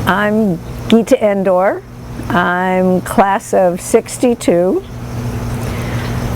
I'm Gita Endore. I'm class of '62,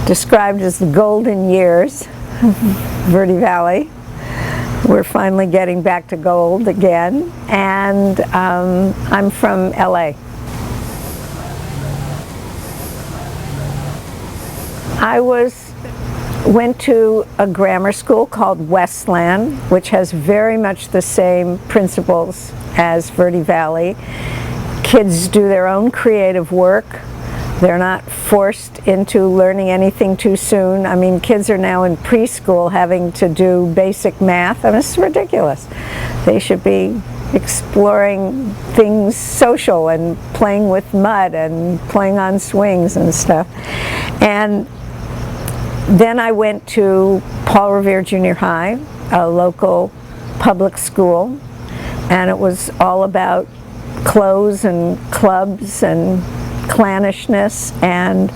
described as the golden years of Verde Valley. We're finally getting back to gold again, and I'm from LA. I went to a grammar school called Westland, which has very much the same principles as Verde Valley. Kids do their own creative work. They're not forced into learning anything too soon. I mean, kids are now in preschool having to do basic math, and it's ridiculous. They should be exploring things social and playing with mud and playing on swings and stuff. And then I went to Paul Revere Junior High, a local public school, and it was all about clothes and clubs and clannishness. And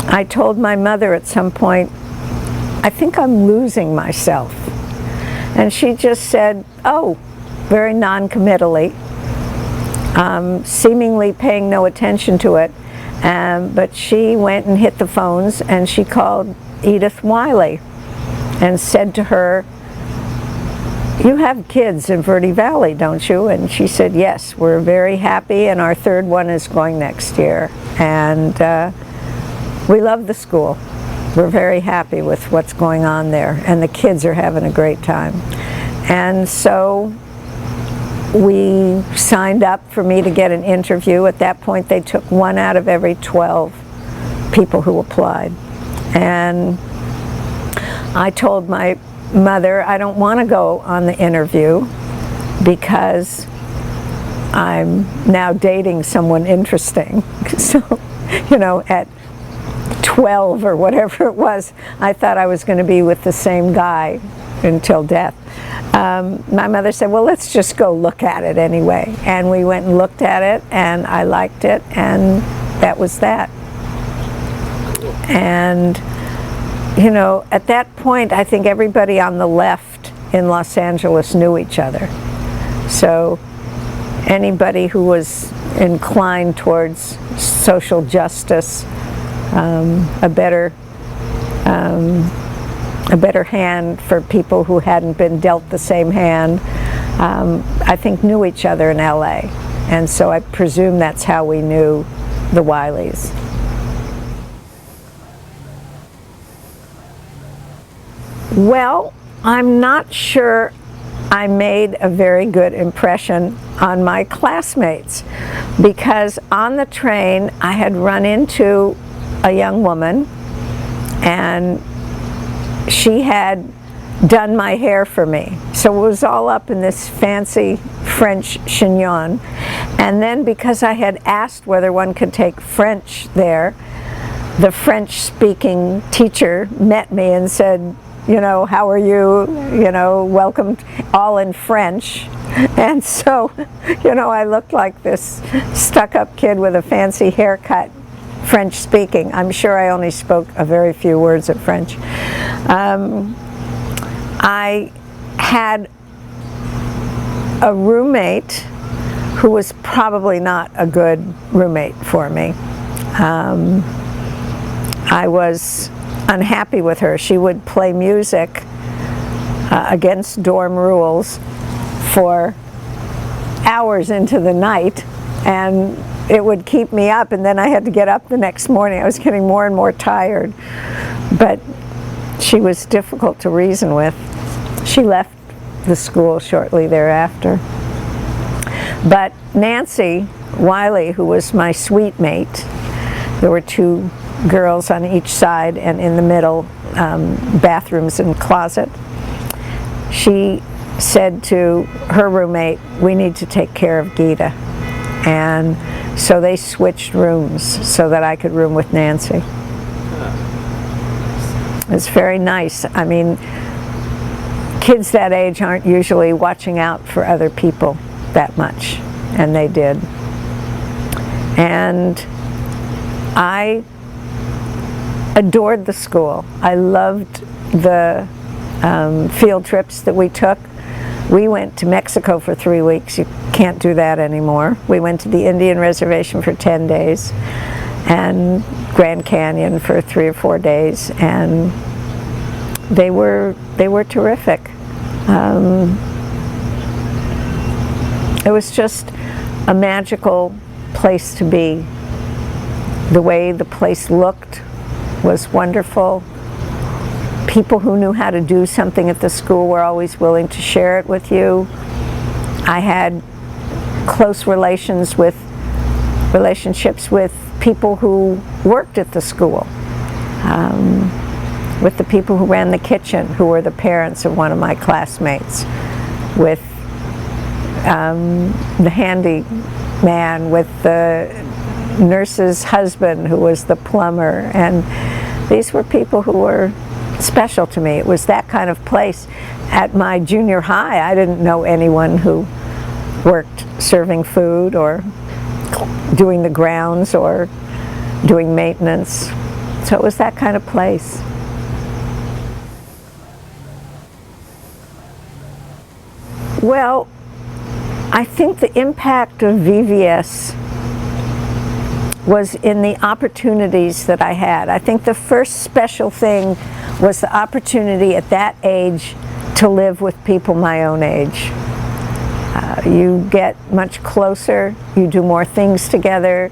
I told my mother at some point, I think I'm losing myself. And she just said, oh, very non-committally, seemingly paying no attention to it. But she went and hit the phones, and she called Edith Wiley and said to her, you have kids in Verde Valley, don't you? And she said, yes, we're very happy, and our third one is going next year. And we love the school. We're very happy with what's going on there, and the kids are having a great time. And so we signed up for me to get an interview. At that point, they took 1 out of every 12 people who applied. And I told my mother I don't want to go on the interview because I'm now dating someone interesting. So, you know, at 12 or whatever it was, I thought I was going to be with the same guy until death. My mother said, well, let's just go look at it anyway. And we went and looked at it, and I liked it, and that was that. And you know, at that point, I think everybody on the left in Los Angeles knew each other. So anybody who was inclined towards social justice, a better hand for people who hadn't been dealt the same hand, I think knew each other in LA. And so I presume that's how we knew the Wileys. Well, I'm not sure I made a very good impression on my classmates, because on the train I had run into a young woman, and she had done my hair for me. So it was all up in this fancy French chignon. And then because I had asked whether one could take French there, the French-speaking teacher met me and said, you know, how are you? You know, welcome, all in French. And so, you know, I looked like this stuck-up kid with a fancy haircut, French-speaking. I'm sure I only spoke a very few words of French. I had a roommate who was probably not a good roommate for me. I was unhappy with her. She would play music against dorm rules for hours into the night, and it would keep me up, and then I had to get up the next morning. I was getting more and more tired, but she was difficult to reason with. She left the school shortly thereafter. But Nancy Wiley, who was my suite mate, there were 2 girls on each side, and in the middle, bathrooms and closet. She said to her roommate, we need to take care of Gita. And so they switched rooms so that I could room with Nancy. It's very nice. I mean, kids that age aren't usually watching out for other people that much, and they did. And I adored the school. I loved the field trips that we took. We went to Mexico for 3 weeks. You can't do that anymore. We went to the Indian Reservation for 10 days and Grand Canyon for 3 or 4 days, and they were terrific. It was just a magical place to be. The way the place looked was wonderful. People who knew how to do something at the school were always willing to share it with you. I had close relationships with people who worked at the school, with the people who ran the kitchen, who were the parents of one of my classmates, with the handyman, with the nurse's husband who was the plumber, and these were people who were special to me. It was that kind of place. At my junior high, I didn't know anyone who worked serving food or doing the grounds or doing maintenance. So it was that kind of place. Well, I think the impact of VVS was in the opportunities that I had. I think the first special thing was the opportunity at that age to live with people my own age. You get much closer, you do more things together,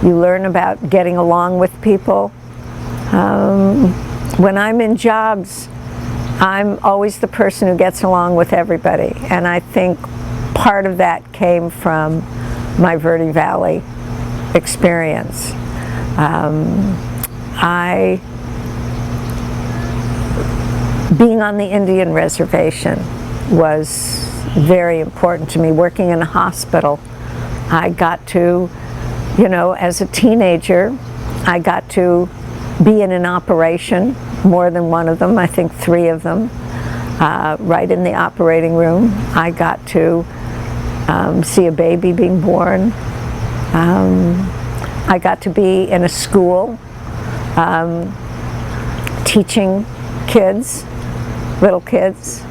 you learn about getting along with people. When I'm in jobs, I'm always the person who gets along with everybody, and I think part of that came from my Verde Valley experience. Being on the Indian reservation was very important to me. Working in a hospital, I got to, as a teenager, I got to be in an operation, more than one of them, I think 3 of them, right in the operating room. I got to see a baby being born. I got to be in a school teaching kids, little kids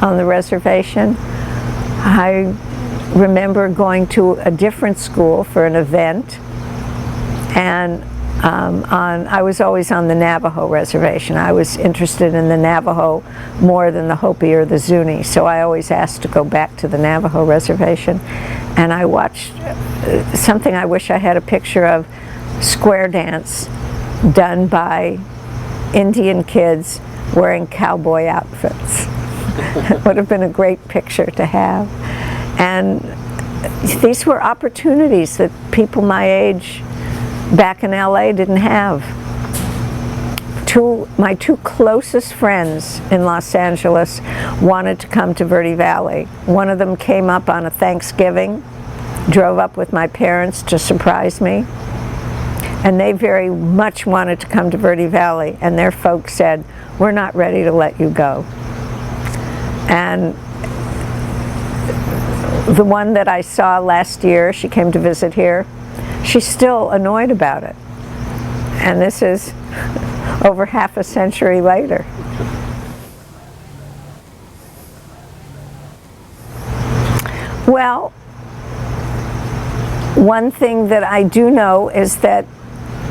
on the reservation. I remember going to a different school for an event, and I was always on the Navajo reservation. I was interested in the Navajo more than the Hopi or the Zuni, so I always asked to go back to the Navajo reservation. And I watched something I wish I had a picture of, square dance done by Indian kids wearing cowboy outfits. It would have been a great picture to have. And these were opportunities that people my age back in LA didn't have. My two closest friends in Los Angeles wanted to come to Verde Valley. One of them came up on a Thanksgiving, drove up with my parents to surprise me, and they very much wanted to come to Verde Valley, and their folks said, "We're not ready to let you go." And the one that I saw last year, she came to visit here, she's still annoyed about it. And this is over half a century later. Well, one thing that I do know is that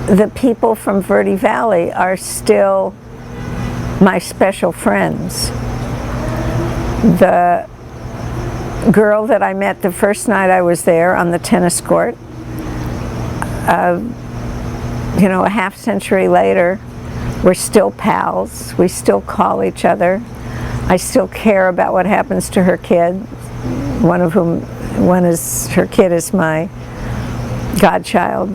the people from Verde Valley are still my special friends. The girl that I met the first night I was there on the tennis court, a half century later, we're still pals. We still call each other. I still care about what happens to her kid, her kid is my godchild.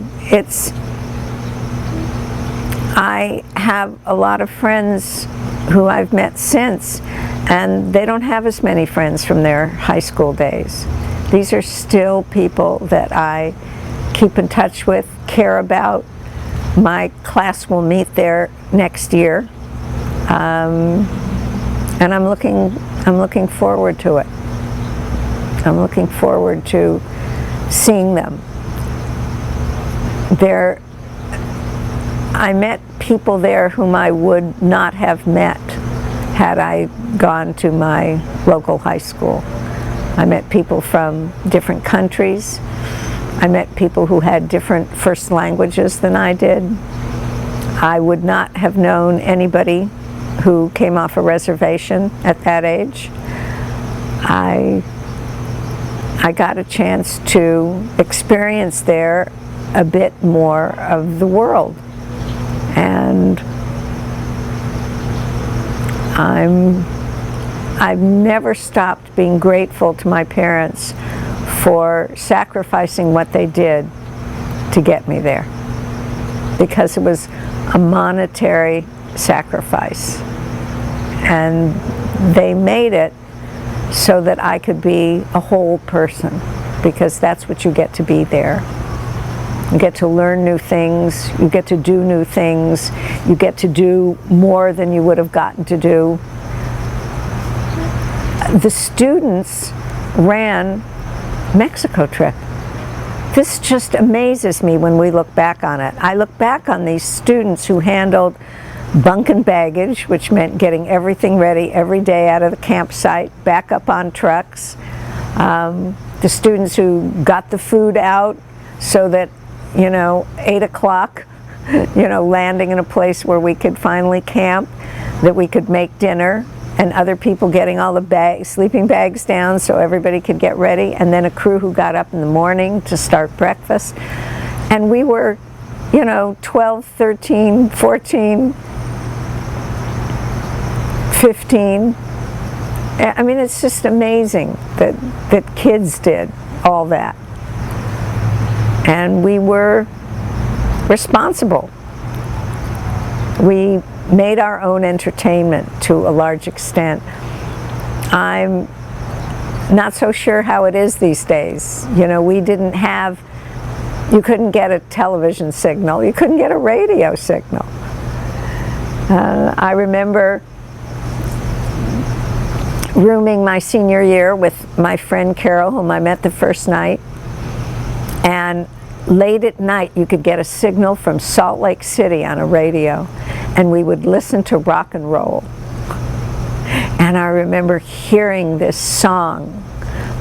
I have a lot of friends who I've met since, and they don't have as many friends from their high school days. These are still people that I keep in touch with, care about. My class will meet there next year, and I'm looking forward to it. I'm looking forward to seeing them. I met people there whom I would not have met had I gone to my local high school. I met people from different countries. I met people who had different first languages than I did. I would not have known anybody who came off a reservation at that age. I got a chance to experience there a bit more of the world. And I've never stopped being grateful to my parents for sacrificing what they did to get me there, because it was a monetary sacrifice, and they made it so that I could be a whole person, because that's what you get to be there. You get to learn new things, you get to do new things, you get to do more than you would have gotten to do. The students ran Mexico trip. This just amazes me when we look back on it. I look back on these students who handled bunk and baggage, which meant getting everything ready every day out of the campsite, back up on trucks. The students who got the food out so that, 8 o'clock, landing in a place where we could finally camp, that we could make dinner, and other people getting all the sleeping bags down so everybody could get ready, and then a crew who got up in the morning to start breakfast. And we were, 12, 13, 14, 15. I mean, it's just amazing that kids did all that. And we were responsible. We made our own entertainment to a large extent. I'm not so sure how it is these days. We didn't have, you couldn't get a television signal, you couldn't get a radio signal. I remember rooming my senior year with my friend Carol, whom I met the first night, and late at night you could get a signal from Salt Lake City on a radio, and we would listen to rock and roll. And I remember hearing this song,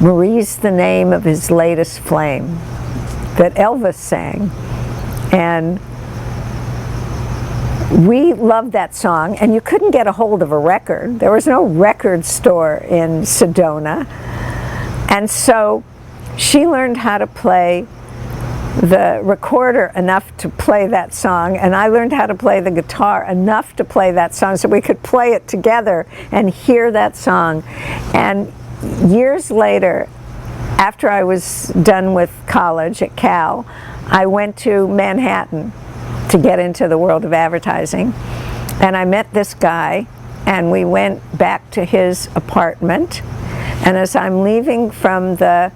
Marie's the Name of His Latest Flame, that Elvis sang. And we loved that song, and you couldn't get a hold of a record. There was no record store in Sedona. And so she learned how to play the recorder enough to play that song, and I learned how to play the guitar enough to play that song so we could play it together and hear that song. And years later, after I was done with college at Cal, I went to Manhattan to get into the world of advertising, and I met this guy, and we went back to his apartment, and as I'm leaving from the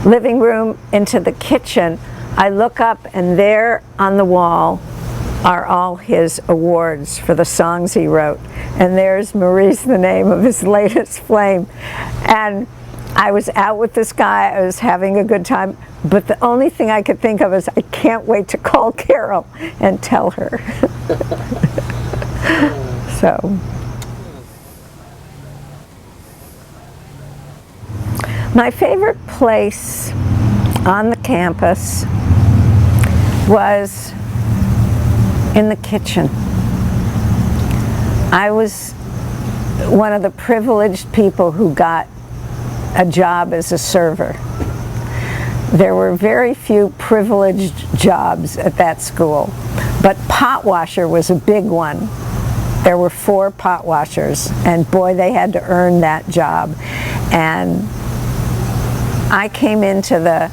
living room into the kitchen, I look up, and there on the wall are all his awards for the songs he wrote. And there's Marie's the Name of His Latest Flame. And I was out with this guy, I was having a good time, but the only thing I could think of is I can't wait to call Carol and tell her. So. My favorite place on the campus was in the kitchen. I was one of the privileged people who got a job as a server. There were very few privileged jobs at that school, but pot washer was a big one. There were 4 pot washers, and boy, they had to earn that job. And I came into the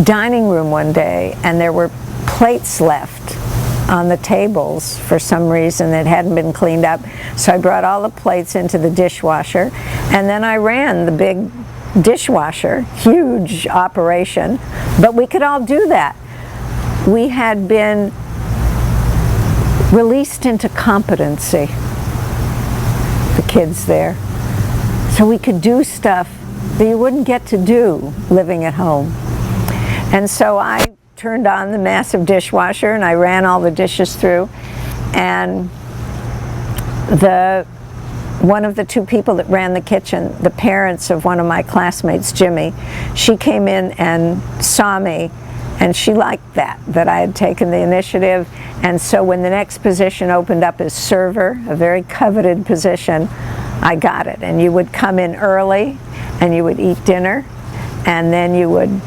dining room one day, and there were plates left on the tables for some reason that hadn't been cleaned up. So I brought all the plates into the dishwasher, and then I ran the big dishwasher, huge operation, but we could all do that. We had been released into competency, the kids there. So we could do stuff that you wouldn't get to do living at home. And so I turned on the massive dishwasher and I ran all the dishes through, and the one of the two people that ran the kitchen, the parents of one of my classmates, Jimmy, she came in and saw me, and she liked that I had taken the initiative. And so when the next position opened up as server, a very coveted position, I got it. And you would come in early, and you would eat dinner, and then you would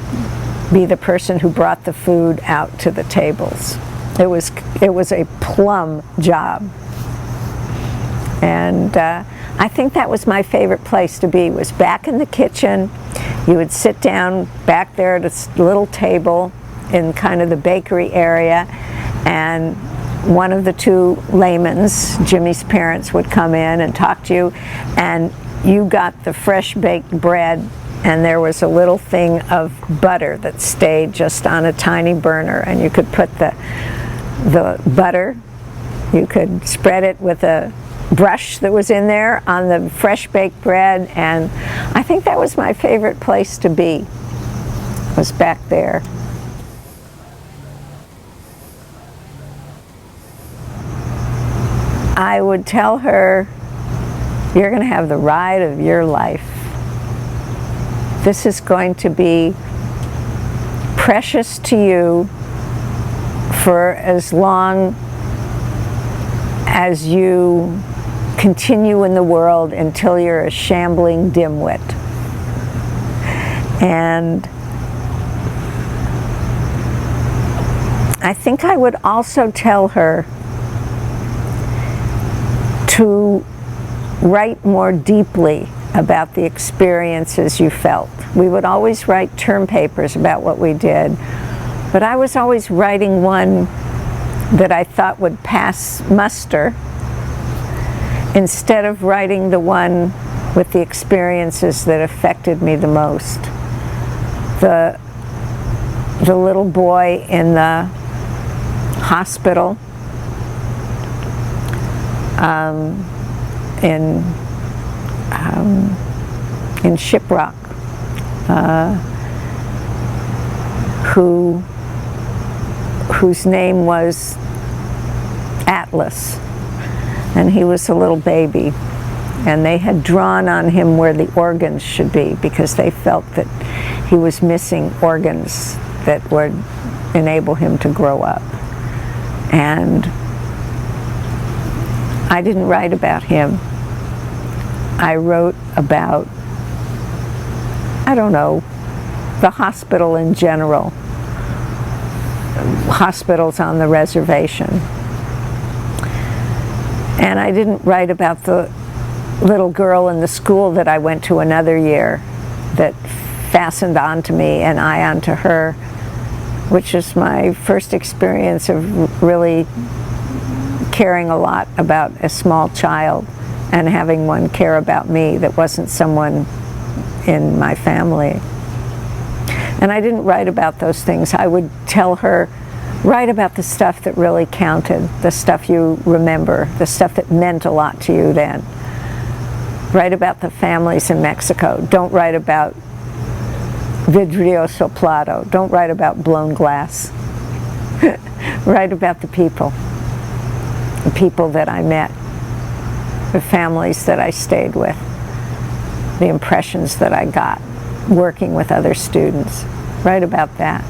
be the person who brought the food out to the tables. It was a plum job. And I think that was my favorite place to be, was back in the kitchen. You would sit down back there at a little table in kind of the bakery area, and one of the two layman's, Jimmy's parents, would come in and talk to you, and you got the fresh baked bread, and there was a little thing of butter that stayed just on a tiny burner, and you could put the butter, you could spread it with a brush that was in there on the fresh baked bread. And I think that was my favorite place to be, was back there. I would tell her, you're going to have the ride of your life. This is going to be precious to you for as long as you continue in the world, until you're a shambling dimwit. And I think I would also tell her to write more deeply about the experiences you felt. We would always write term papers about what we did, but I was always writing one that I thought would pass muster, instead of writing the one with the experiences that affected me the most. The little boy in the hospital in Shiprock, whose name was Atlas, and he was a little baby, and they had drawn on him where the organs should be, because they felt that he was missing organs that would enable him to grow up. And I didn't write about him. I wrote about, I don't know, the hospital in general, hospitals on the reservation. And I didn't write about the little girl in the school that I went to another year that fastened onto me and I onto her, which is my first experience of really caring a lot about a small child and having one care about me that wasn't someone in my family. And I didn't write about those things. I would tell her, write about the stuff that really counted, the stuff you remember, the stuff that meant a lot to you then. Write about the families in Mexico. Don't write about vidrio soplado. Don't write about blown glass. Write about the people that I met, the families that I stayed with, the impressions that I got working with other students. Write about that.